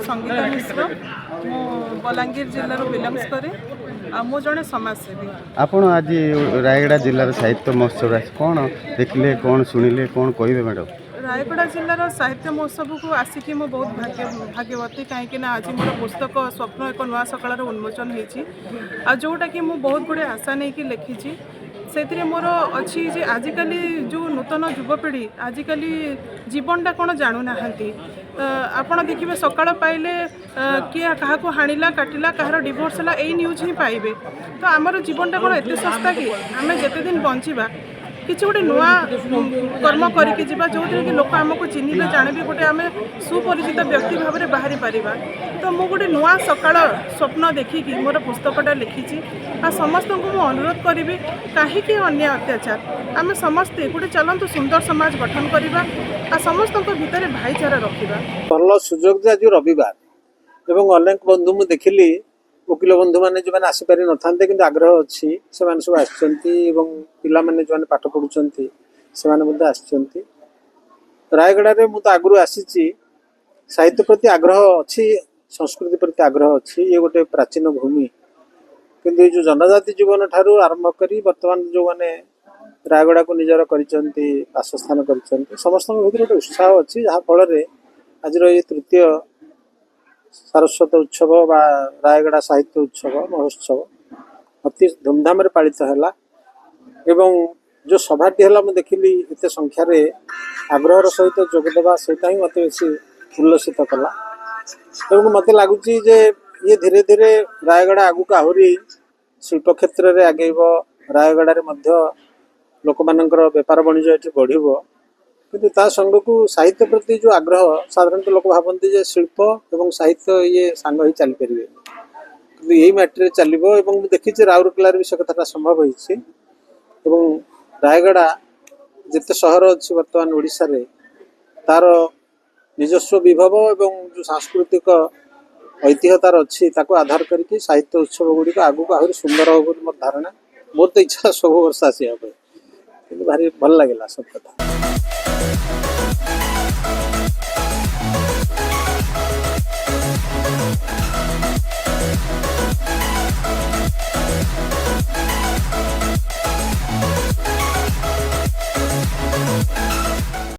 संगीता मिश्र मु बलांगीर जिल्ला बिलंग्स करे मु जड़े समाजसेवी। आपण आज रायगड़ा जिलार साहित्य महोत्सव कौन देखिले कौन शुणिले कौन कहे मैडम? रायगड़ा जिलार साहित्य महोत्सव को आसिकी मु बहुत भाग्यवती कहीं आज मोर पुस्तक स्वप्न एक नुआ सकाळ उन्मोचन हो जोटा कि मु बहुत गुड़े आशा नहीं कि लिखी से मोर अच्छी जे आजिकल जो नूतन युवपीढ़ी आजिकल जीवनटा कौन जानूना आपण देखिए सकाळ पाइले किए क्या हाणिला काटिला कहार डिवोर्स है यही न्यूज ही पाइबे। तो आमर जीवनटा कौन एत सस्ता कि आम जिते दिन बंचा किसी गोटे नुआ कर्म करके जीवा जो कि लोक आमको चिन्हे जानवे गोटे आम सुपरिचित व्यक्ति भाव में बाहरी पारिबा। तो मु गोटे नुआ सकाळ स्वप्न देखिकी मोर पुस्तकटा लिखी आ समस्त को मु अनुरोध करी कहीं अन्य अत्याचार आम समस्ते गोटे चलतु सुंदर समाज गठन करवा आ समस्त भितर भाईचारा रखा। भल सुजोग आज रविवार एवं अनेक बंधु मु देखिली वकिल बंधु मैंने जो मैंने आसीपारि न था कि आग्रह अच्छी से सब आला मैंने जो पाठ पढ़ुंट से रायगड़ा मुझे आगु आसी साहित्य प्रति आग्रह अच्छी संस्कृति प्रति आग्रह अच्छी ये गोटे प्राचीन भूमि किंतु जो जनजाति जीवन ठारू आरंभ कर बर्तमान जो मैंने रायगड़ा को निजर करस्थान कर समस्त भर गोटे उत्साह अच्छी जहाँफल आज ये तृतीय सारस्वत उत्सव बा रायगड़ा साहित्य उत्सव महोत्सव अति धूमधाम पालित है एवं जो सभाटी है मुझे देखिली एत संख्यार आग्रहर सहित जोगदेवा से मत बेस उल्लसित कला और मत लगुच ये धीरे धीरे रायगड़ा आगू आहरी शिल्प क्षेत्र में आगेब रायगड़े लोक मानकर बेपार वाणिज्य ये बढ़ किंतु ता संग को साहित्य प्रति जो आग्रह साधारणतः लोक भावती जे शिल्प एवं साहित्य ये सांग ही चली पारे कि यही मैट्रे चलो देखी राउरकेलार भी से कथा संभव हो रायगड़ा जिते सहर अच्छी बर्तमान ओडिशा रे तार निजस्व विभव एवं जो सांस्कृतिक ऐतिह्य तार अच्छी आधार करके साहित्य उत्सव गुड़िक आगू आहरी सुंदर हो मोर धारणा। मोर तो इच्छा सब वर्ष आसा भारी भल लगे सब कथा।